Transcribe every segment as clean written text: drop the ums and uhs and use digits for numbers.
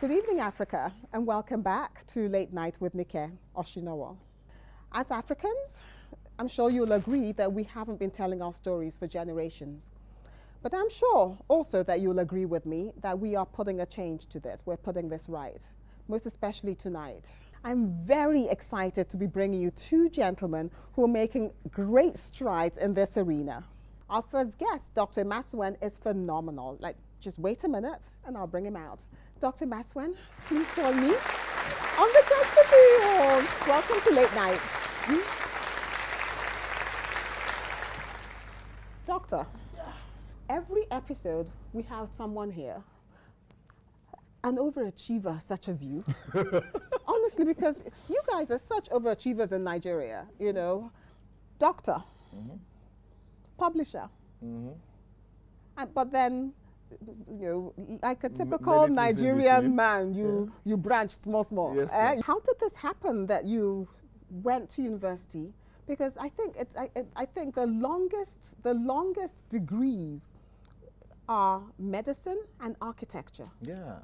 Good evening, Africa, and welcome back to Late Night with Nike Oshinowo. As Africans, I'm sure you'll agree that we haven't been telling our stories for generations. But I'm sure also that you'll agree with me that we are putting a change to this. We're putting this right, most especially tonight. I'm very excited to be bringing you two gentlemen who are making great strides in this arena. Our first guest, Dr. Imasuen, is phenomenal. Like, just wait a minute and I'll bring him out. Dr. Imasuen, please join me on the Chesterfield. Welcome to Late Night. Doctor, every episode we have someone here, an overachiever such as you. Honestly, because you guys are such overachievers in Nigeria, you know. Doctor, publisher, but then, you know, like a typical Nigerian man, you branched small. Yes, how did this happen that you went to university? Because I think I think the longest degrees are medicine and architecture. Yeah.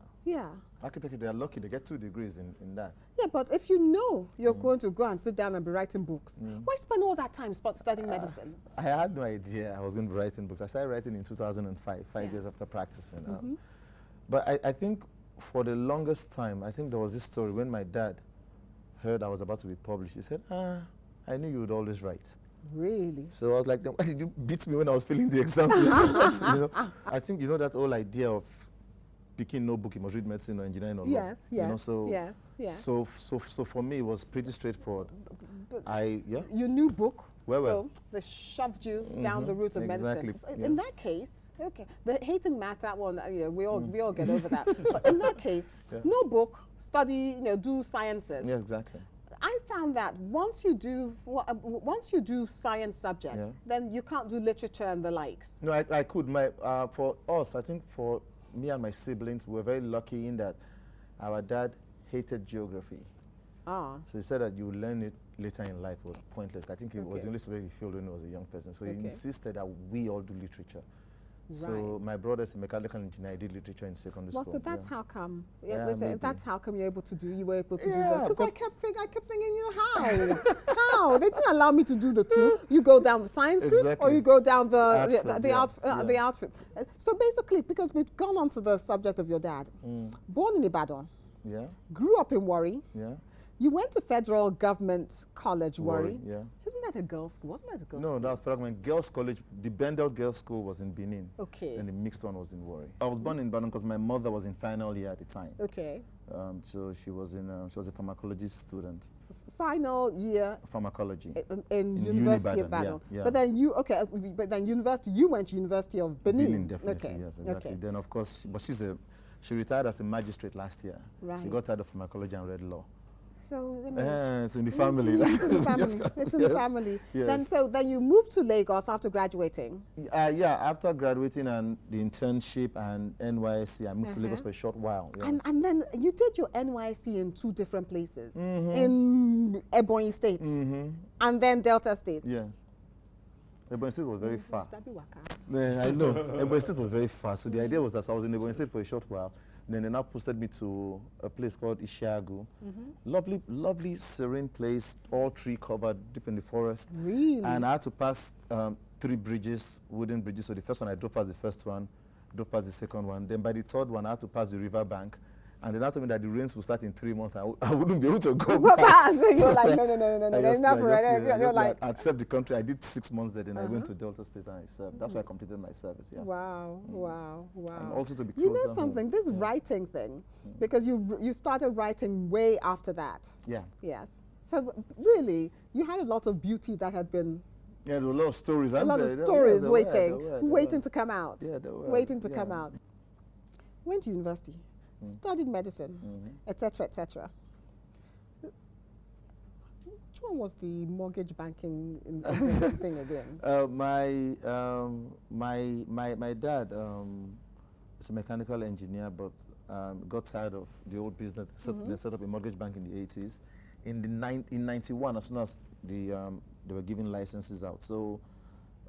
Architecture, they are lucky. They get 2 degrees in that. Yeah, but if you know you're going to go and sit down and be writing books, why spend all that time studying medicine? I had no idea I was going to be writing books. I started writing in 2005, 5 years after practicing. But I think for the longest time, I think there was this story when my dad heard I was about to be published. He said, I knew you would always write. Really? So I was like, why did you beat me when I was filling the exams? You know, I think, you know, that whole idea of picking no book, you must read medicine or engineering or law. Yes. So for me, it was pretty straightforward. You knew book, well. So they shoved you down the route of medicine. In that case, okay, the hating math, that one, you know, we all get over that. But in that case, no book, study, you know, do sciences. Yeah, exactly. I found that once you do science subjects, then you can't do literature and the likes. No, I could. For us, I think for me and my siblings, we were very lucky in that our dad hated geography. So he said that you learn it later in life was pointless. I think it was the only subject he felt when he was a young person. So he insisted that we all do literature. Right. So my brother's a mechanical engineer. I did literature in secondary school. So that's how come. That's how come you were able to do both. Because I kept thinking, you know, how they didn't allow me to do the two. You go down the science route, or you go down the art route. So basically, because we've gone on to the subject of your dad, born in Ibadan, grew up in Warri. You went to Federal Government College, Warri. Isn't that a girls' school? Wasn't that a girls' school? No, that was Federal Government Girls' College. The Bendel Girls' School was in Benin. Okay. And the mixed one was in Warri. I was born in Ibadan because my mother was in final year at the time. Okay. So she was a pharmacology student. Final year. Pharmacology. In University of Ibadan. Yeah. But then you went to University of Benin. Benin, definitely, yes, exactly. Okay. Then of course, but she retared as a magistrate last year. Right. She got tired of pharmacology and read law. So it's in the family. It's in the family. Yes. Then you moved to Lagos after graduating. After graduating and the internship and NYSC, I moved to Lagos for a short while. Yes. And then you did your NYSC in 2 different places, in Ebonyi State and then Delta State. Yes. Ebonyi State was very far. I know. Ebonyi State was very far. So the idea was that I was in Ebonyi State for a short while. Then they now posted me to a place called Ishiagu. Lovely, serene place, all tree covered, deep in the forest. Really? And I had to pass 3 bridges, wooden bridges. So the first one, I drove past the first one, drove past the second one. Then by the third one, I had to pass the river bank. And then they told me that the rains will start in 3 months. I wouldn't be able to go back. So you're like, no, there's enough already. You're like, I'd served the country. I did 6 months there, then I went to Delta State and I served. That's why I completed my service. Wow. And also to be closer. You know something, this writing thing, because you started writing way after that. Yeah. Yes. So really, you had a lot of beauty that had been. Yeah, there were a lot of stories. Waiting to come out. Yeah, they were. Waiting to come out. Went to university. Studied medicine, etc., etc. Which one was the mortgage banking thing again? My dad is a mechanical engineer, but got tired of the old business. They set up a mortgage bank in the 80s. In 91, as soon as they were giving licenses out. So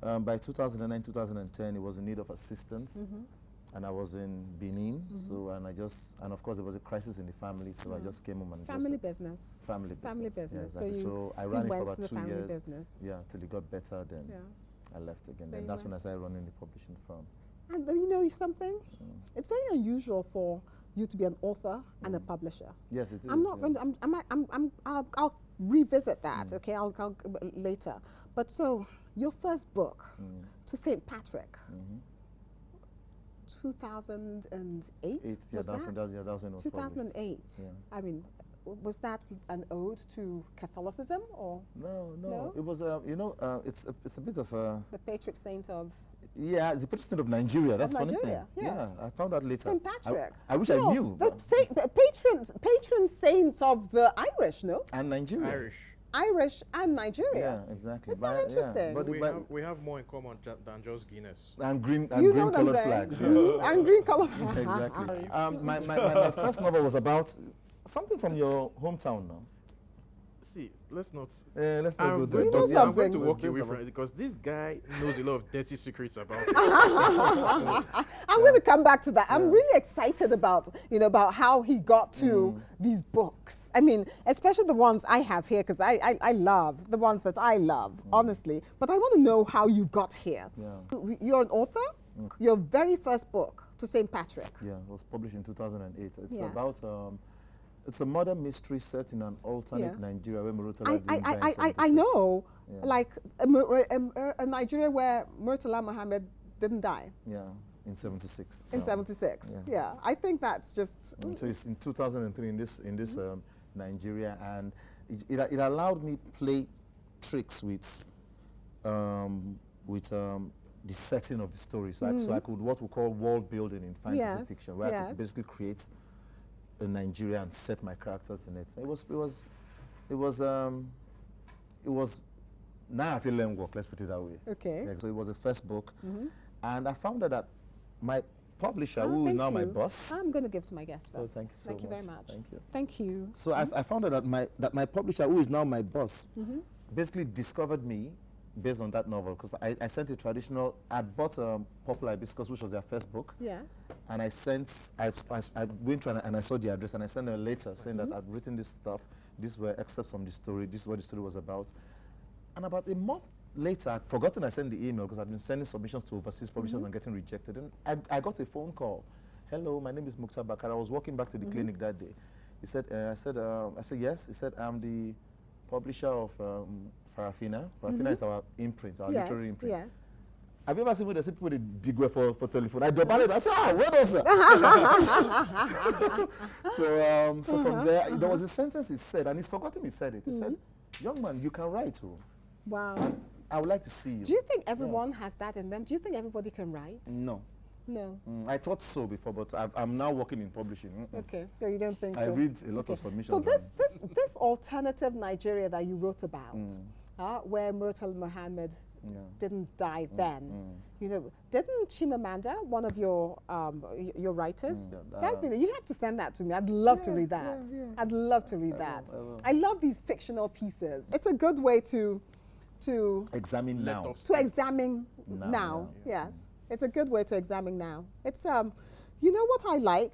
by 2009, 2010, he was in need of assistance. and I was in Benin. So and of course there was a crisis in the family, so I just came home and family business. Family business. Yeah, exactly. So I ran it for about 2 years. Business. Yeah, till it got better. Then I left again. Then that's when I started running the publishing firm. And you know something? It's very unusual for you to be an author and a publisher. Yes, it is. I'm not. I'll revisit that. Okay, I'll later. But so your first book, To St. Patrick. 2008? Was that? That was when it was 2008. Yeah. I mean, was that an ode to Catholicism or? No. It was it's a bit of a the patron saint of. Yeah, it's the patron saint of Nigeria. That's funny thing. Yeah, I found out later. St. Patrick. I wish I knew. The patron saints of the Irish, no? And Nigeria. Irish and Nigeria. Yeah, exactly. Isn't that interesting? Yeah, we have more in common than just Guinness. And green colored flags. Yeah. And green colored flags. Exactly. My first novel was about something from your hometown now. See, let's not go there. You know I'm going to walk away from it because this guy knows a lot of dirty secrets about it. I'm going to come back to that. I'm really excited about how he got to these books. I mean, especially the ones I have here because I love the ones that I love, honestly. But I want to know how you got here. Yeah. You're an author. Your very first book, To St. Patrick. Yeah, it was published in 2008. It's about it's a murder mystery set in an alternate Nigeria where Murtala didn't die in 76. I know, like a Nigeria where Murtala Muhammad didn't die. Yeah, in 76. In 76, yeah. I think that's just... So it's in 2003 in this Nigeria, and it allowed me play tricks with the setting of the story. So I could what we call world building in fantasy fiction, where I could basically create a Nigeria and set my characters in it. It was narrative work, let's put it that way. Okay. Yeah, so it was the first book, and I found out that my publisher, who is now my boss. I'm going to give to my guest first. Oh, thank you so much. Thank you very much. Thank you. Thank you. So I found out that my publisher, who is now my boss, basically discovered me based on that novel, because I sent a traditional, I'd bought Popular Hibiscus, which was their first book. Yes. And I went through and I saw the address, and I sent a letter saying that I'd written this stuff, these were excerpts from the story, this is what the story was about. And about a month later, I'd forgotten I sent the email because I'd been sending submissions to overseas publishers and getting rejected. And I got a phone call. Hello, my name is Mukhtar Bakar. I was walking back to the clinic that day. He said, I said, yes. He said, I'm the publisher of Farafina. Farafina is our imprint, our literary imprint. Yes. Have you ever seen when they say people dig way for telephone? I double it. I said, well done, sir. So from there was a sentence he said, and he's forgotten he said it. He said, young man, you can write too. Wow. And I would like to see you. Do you think everyone has that in them? Do you think everybody can write? No. No. I thought so before, but I'm now working in publishing. Okay, so you don't think I read a lot of submissions. So this alternative Nigeria that you wrote about, where Murtala Muhammad didn't die then, didn't Chimamanda, one of your writers, you have to send that to me. I'd love to read that. I'd love to read that. I love these fictional pieces. It's a good way to examine now. To examine now. Yes. It's a good way to examine now. It's, you know what I like?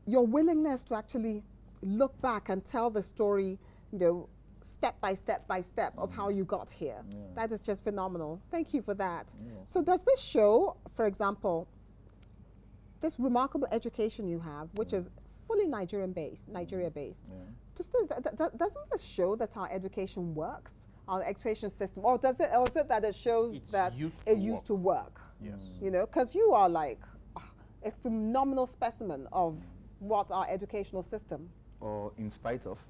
Your willingness to actually look back and tell the story, step by step by step of how you got here. Yeah. That is just phenomenal. Thank you for that. Yeah. So does this show, for example, this remarkable education you have, which is fully Nigeria-based, doesn't this show that our education works? Our education system, or is it that it shows that it used to work? Yes. Because you are like a phenomenal specimen of what our educational system. Or in spite of?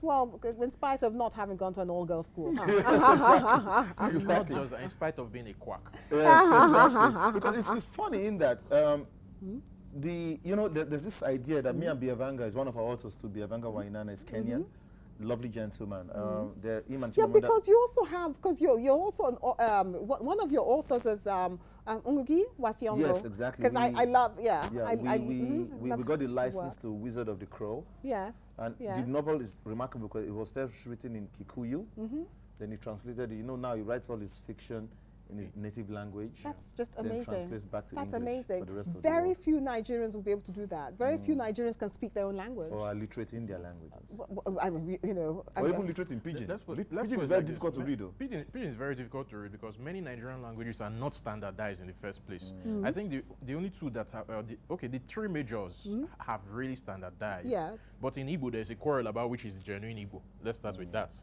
Well, in spite of not having gone to an all-girls school. Exactly. Not just in spite of being a quack. Yes, exactly. Because it's funny in that there's this idea that me and Biavanga is one of our authors too. Biavanga Wainana is Kenyan. Lovely gentleman. Because you also have, you're also one of your authors is Ungugi Wafiondo. Yes, exactly. Because I love, we got the license to Wizard of the Crow. Yes. And the novel is remarkable because it was first written in Kikuyu. Then he translated it. Now he writes all his fiction in his native language. That's just then amazing. translates back to That's English amazing. for the rest of the Very world. few Nigerians will be able to do that. Very few Nigerians can speak their own language. Or are literate in their languages. I mean, you know, Or even literate in Pidgin. Pidgin is very like difficult to read, though. Pidgin is very difficult to read because many Nigerian languages are not standardized in the first place. I think the only two that have, the three majors have really standardized. Yes. But in Igbo, there's a quarrel about which is genuine Igbo. Let's start with that.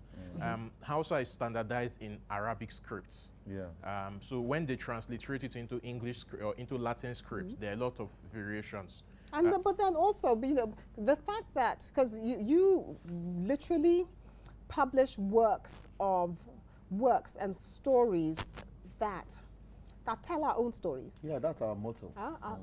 Hausa is standardized in Arabic scripts. Yeah. So when they transliterate it into English or into Latin scripts, there are a lot of variations. And but then also, you know, the fact that, because you literally publish works and stories that tell our own stories. Yeah, that's our motto.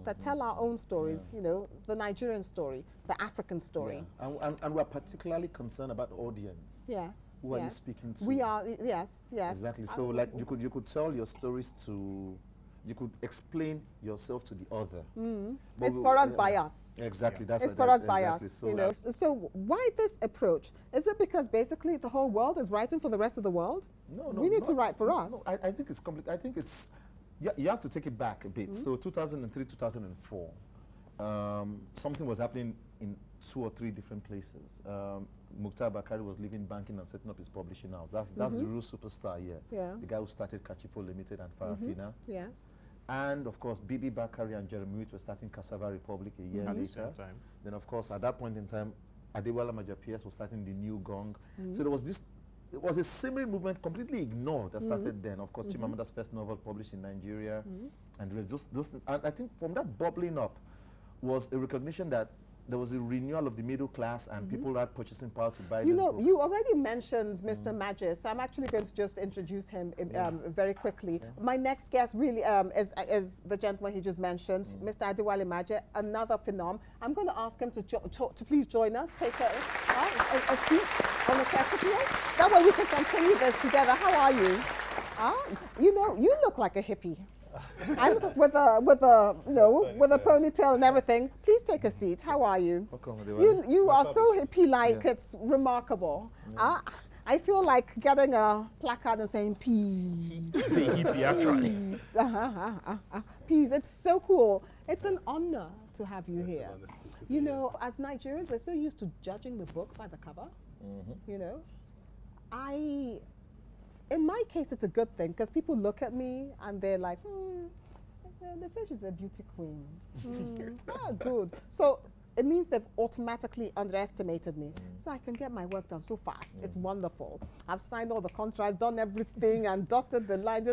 That tell our own stories, you know, the Nigerian story, the African story. Yeah. And we're particularly concerned about the audience. Yes. Who are you speaking to? We are, yes. Exactly. So like you could tell your stories to, you could explain yourself to the other. It's for us by us. Exactly. It's for us by us. So, you know. So why this approach? Is it because basically the whole world is writing for the rest of the world? No. We need to write for us. No, I think it's complete. I think it's, you have to take it back a bit. So 2003, 2004, something was happening in 2 or 3 different places. Mukhtar Bakari was leaving banking and setting up his publishing house. That's the real superstar here. Yeah. The guy who started Kachifo Limited and Farafina. Yes. And of course, Bibi Bakari and Jeremy Witt were starting Cassava Republic a year At the later. same time. Then of course, at that point in time, Adewale Maja-Pearce was starting the New Gong. So there was this, it was a similar movement completely ignored that started then. Of course, Chimamada's first novel published in Nigeria. And there was just those things. And I think from that bubbling up was a recognition that there was a renewal of the middle class and people had purchasing power to buy You these know, books. you already mentioned Mr. Maja-Pearce, so I'm actually going to just introduce him very quickly. My next guest really is the gentleman he just mentioned, Mr. Adewale Maja, another phenom. I'm going to ask him to please join us, take a seat on the secretariat. That way we can continue this together. How are you? You know, you look like a hippie. And with a ponytail and everything. Please take a seat. How are you? You are so hippie-like. It's remarkable. I feel like getting a placard and saying peace. He's a hippie, actually. Peace. It's so cool. It's an honor to have you here. You know, as Nigerians, we're so used to judging the book by the cover. You know, in my case, it's a good thing because people look at me and they're like, they say she's a beauty queen. Good. So it means they've automatically underestimated me. So I can get my work done so fast. It's wonderful. I've signed all the contracts, done everything, and dotted the line.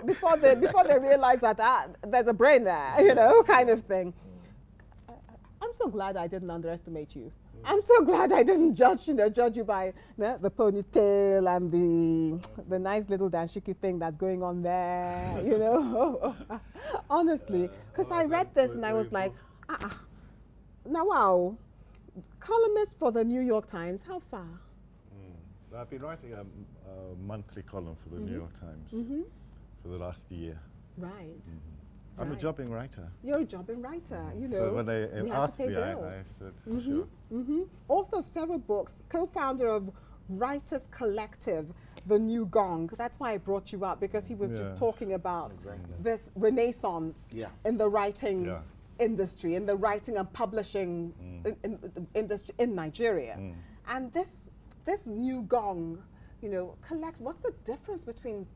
Before they realize that there's a brain there, you know, kind of thing. I'm so glad I didn't underestimate you. I'm so glad I didn't judge you by the ponytail and the nice little dashiki thing that's going on there, you know. Honestly, because I read this and I was like, now wow, columnist for the New York Times, how far? I've been writing a monthly column for the New York Times for the last year. Right. I'm a jobbing writer. You're a jobbing writer, you know. So when they asked me, I said, sure. Author of several books, co-founder of Writers Collective, The New Gong. That's why I brought you up, because he was just talking about this renaissance in the writing industry, in the writing and publishing industry in Nigeria. And this New Gong, you know, what's the difference between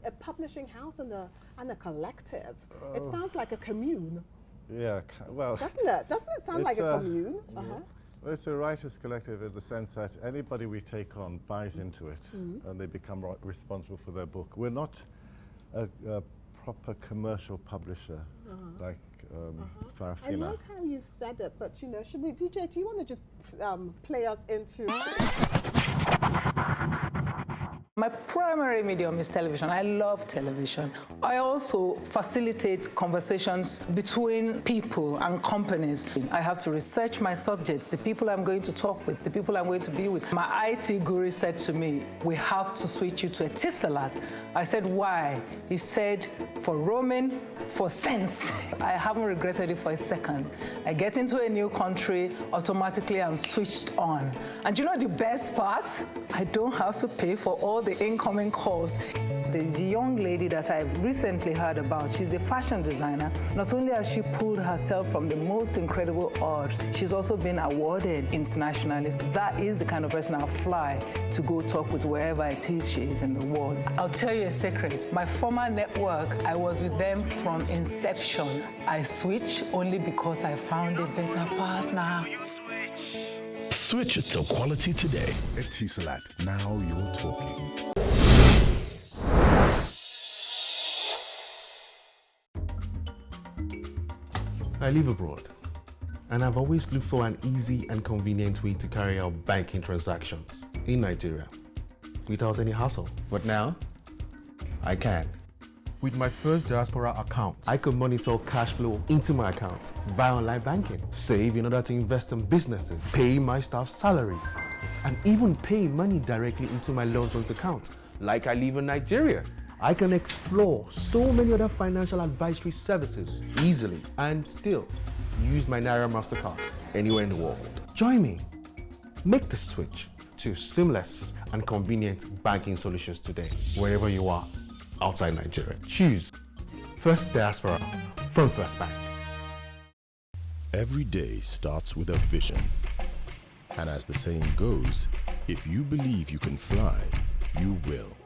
a publishing house and a collective? It sounds like a commune. Yeah, well. Doesn't it? Doesn't it sound like a commune? Well, it's a writers' collective in the sense that anybody we take on buys into it and they become responsible for their book. We're not a proper commercial publisher like Farafina. I like how you said it, but you know, should we, DJ, do you want to just play us into... My primary medium is television. I love television. I also facilitate conversations between people and companies. I have to research my subjects, the people I'm going to talk with, the people I'm going to be with. My IT guru said to me, we have to switch you to a Etisalat. I said, why? He said, for roaming, for sense. I haven't regretted it for a second. I get into a new country, automatically I'm switched on. And you know the best part? I don't have to pay for all the incoming calls. there's a young lady that I've recently heard about. She's a fashion designer. Not only has she pulled herself from the most incredible odds, she's also been awarded internationally. That is the kind of person I'll fly to go talk with wherever it is she is in the world. I'll tell you a secret. My former network, I was with them from inception. I switched only because I found a better partner. Switch to quality today. Etisalat, now you're talking. I live abroad, and I've always looked for an easy and convenient way to carry out banking transactions in Nigeria without any hassle. But now, I can. With my first diaspora account, I could monitor cash flow into my account via online banking, save in order to invest in businesses, pay my staff salaries, and even pay money directly into my loans account, like I live in Nigeria. I can explore so many other financial advisory services easily and still use my Naira MasterCard anywhere in the world. Join me. Make the switch to seamless and convenient banking solutions today, wherever you are outside Nigeria. Choose First Diaspora from First Bank. Every day starts with a vision. And as the saying goes, if you believe you can fly, you will.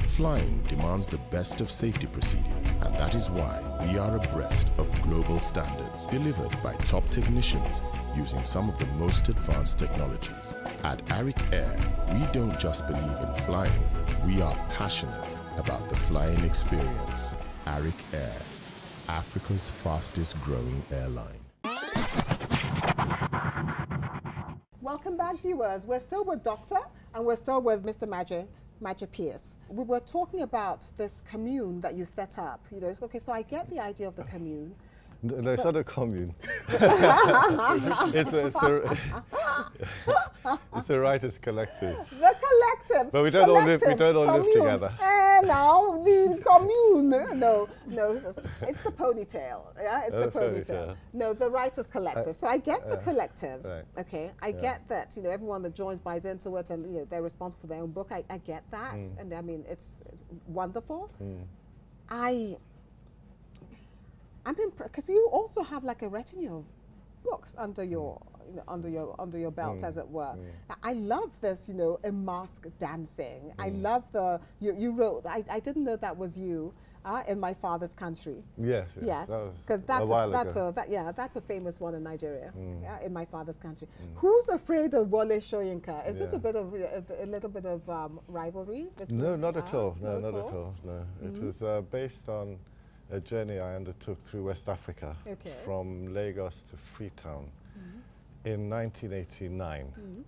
Flying demands the best of safety procedures, and that is why we are abreast of global standards delivered by top technicians using some of the most advanced technologies. At Arik Air, we don't just believe in flying, we are passionate about the flying experience. Arik Air, Africa's fastest growing airline. Welcome back, viewers. We're still with Doctor, and we're still with Mr. Maja-Pearce. We were talking about this commune that you set up. You know, okay, so I get the idea of the commune. No, it's not a commune. It's a writers' collective. The collective. But we don't all live together. Now the commune. No, it's the ponytail. Yeah, it's the ponytail. No, the writers' collective. So I get the collective. Right. Okay, I get that. You know, everyone that joins buys into it, and you know they're responsible for their own book. I get that, and I mean it's wonderful. I'm impressed because you also have like a retinue of books under your belt, as it were. I love this, you know, a mask dancing. I love the you wrote. I didn't know that was you in My Father's Country. Yes, because that's a famous one in Nigeria. Yeah, in My Father's Country. Who's afraid of Wale Soyinka? Is this a bit of a little bit of rivalry? No, not at all. No, not at all. No, it was based on a journey I undertook through West Africa, from Lagos to Freetown in 1989,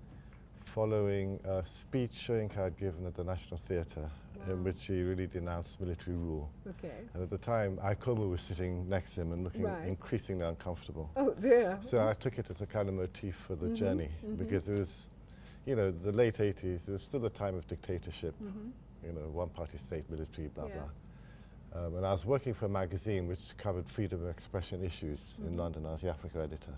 following a speech Soyinka had given at the National Theatre, in which he really denounced military rule. And at the time, Ikomu was sitting next to him and looking increasingly uncomfortable. Oh dear. So I took it as a kind of motif for the journey, because it was, you know, the late 80s, it was still a time of dictatorship, you know, one-party state, military, blah, blah. And I was working for a magazine which covered freedom of expression issues in London. I was the Africa editor.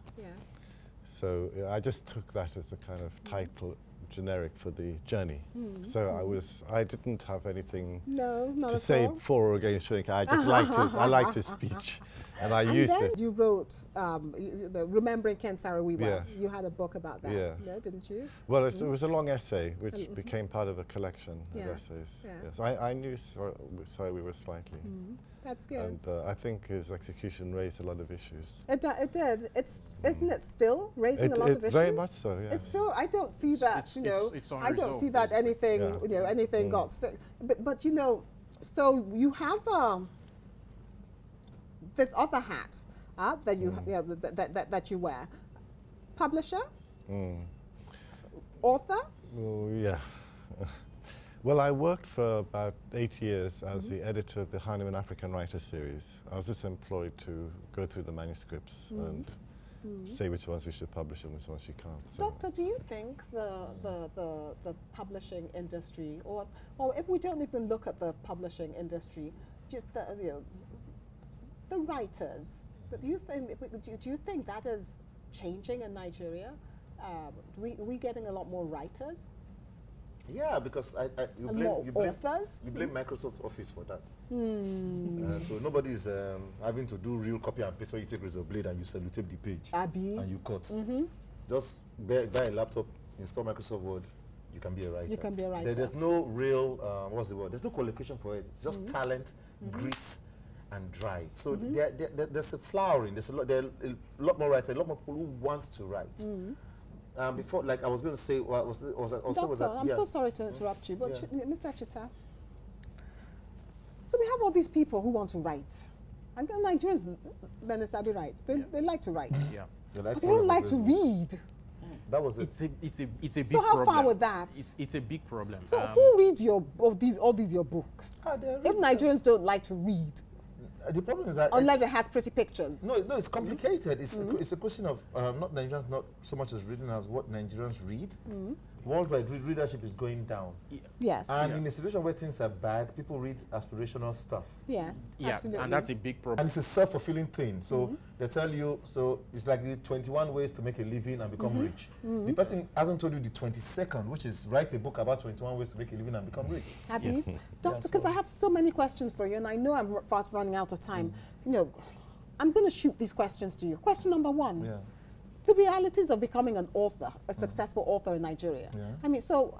So I just took that as a kind of title, generic for the journey. So I didn't have anything to say for or against Soyinka. I just I liked his speech, and I used it. You wrote Remembering Ken Saro-Wiwa. Yes. You had a book about that, no, didn't you? Well, it was a long essay which became part of a collection of essays. Yes, I knew Saro-Wiwa slightly. That's good. And I think his execution raised a lot of issues. It did. Isn't it still raising a lot of issues? Very much so. Yes. It's still. I don't see that. I don't see that anything. You know, anything got fixed. But you know, so you have this other hat that you that you wear. Publisher. Author. Oh yeah. Well, I worked for about 8 years as the editor of the Heinemann African Writers series. I was just employed to go through the manuscripts and say which ones we should publish and which ones we can't. So. Doctor, do you think the publishing industry, or if we don't even look at the publishing industry, just the writers, do you think that is changing in Nigeria? Are we getting a lot more writers? Yeah, because you blame Microsoft Office for that. So nobody's having to do real copy and paste where you take razor blade and you sellotape the page and you cut. Just buy a laptop, install Microsoft Word, you can be a writer. You can be a writer. There's no real, what's the word? There's no qualification for it. It's just talent, grit, and drive. So there's a flowering. There are a lot more writers, a lot more people who want to write. Before, like I was going to say, Doctor, I'm so sorry to interrupt you, but Mr. Chita, so we have all these people who want to write. And Nigerians, then they right. They like to write. Yeah. But they don't like to read. That was it. It's a big problem. So how far with that? It's a big problem. So who reads all these your books? If Nigerians don't like to read. The problem is that unless it has pretty pictures. No, it's complicated. It's a question of not Nigerians, not so much as reading as what Nigerians read. Worldwide readership is going down. Yes. And in a situation where things are bad, people read aspirational stuff. Yes, yeah, absolutely. and that's a big problem. And it's a self-fulfilling thing. So they tell you, so it's like the 21 ways to make a living and become rich. The person hasn't told you the 22nd, which is write a book about 21 ways to make a living and become rich. Abby, Doctor, because I have so many questions for you, and I know I'm fast running out of time. You know, I'm going to shoot these questions to you. Question number one. Yeah. The realities of becoming an author, a successful author in Nigeria. Yeah. I mean, so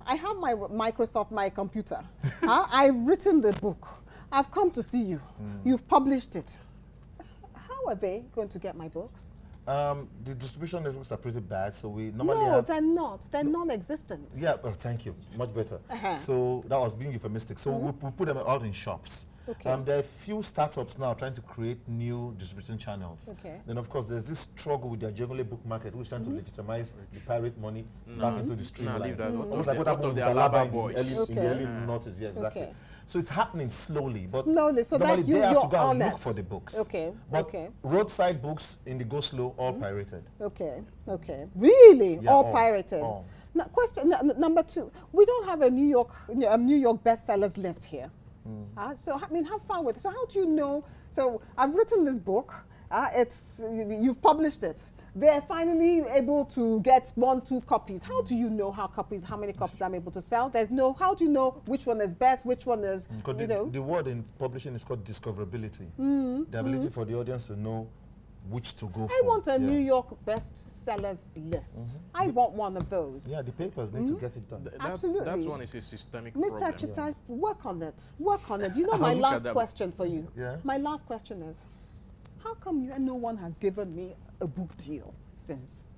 I have my computer. I've written the book. I've come to see you. You've published it. How are they going to get my books? The distribution networks are pretty bad, so we normally No, have... they're not. They're non-existent. Yeah, thank you. Much better. So that was being euphemistic. So we put them out in shops. Okay. There are a few startups now trying to create new distribution channels. Okay. Then, of course, there's this struggle with the Ajengole book market, who's trying to legitimize the pirate money back into the streamline. Almost like what happened with the Alaba in the early noughties. Yeah, exactly. Okay. So it's happening slowly. But slowly, so normally that they have to go and look for the books. Okay. But roadside books in the go slow, all pirated. Okay. Okay. Really? Yeah, all pirated? All. Now, question number two. We don't have a New York bestsellers list here. So I mean, how far with it? So how do you know? So I've written this book. You've published it. They're finally able to get 1-2 copies. How do you know how many copies I'm able to sell? How do you know which one is best, which one is, The word in publishing is called discoverability. The ability for the audience to know which to go for. I want a New York bestsellers list. I want one of those. Yeah, the papers need to get it done. Absolutely. That's one is a systemic problem. Mr. Chita, work on it. Work on it. You know, my last question for you. Yeah. My last question is, how come no one has given me a book deal since?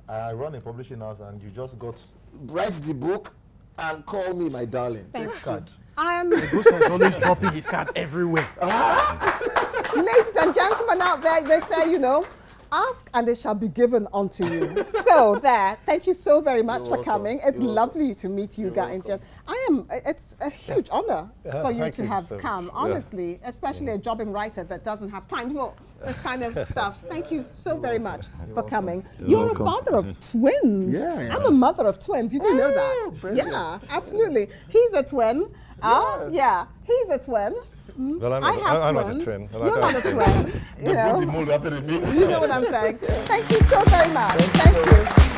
I run a publishing house and you just write the book and call me my darling. Thank Take card. Eghosa is always dropping his card everywhere. Ladies and gentlemen out there, they say, ask and it shall be given unto you. So thank you so very much for coming. It's lovely to meet you guys. It's a huge honor for you to have come, honestly, especially a jobbing writer that doesn't have time for this kind of stuff. Thank you so very much for coming. You're a father of twins. Yeah. I'm a mother of twins. You do know that? Brilliant. Yeah, absolutely. He's a twin. Yeah, he's a twin. Well, I'm not a twin. You're not a twin. They put the mold after the meeting. You know what I'm saying. Thank you so very much. Thank you.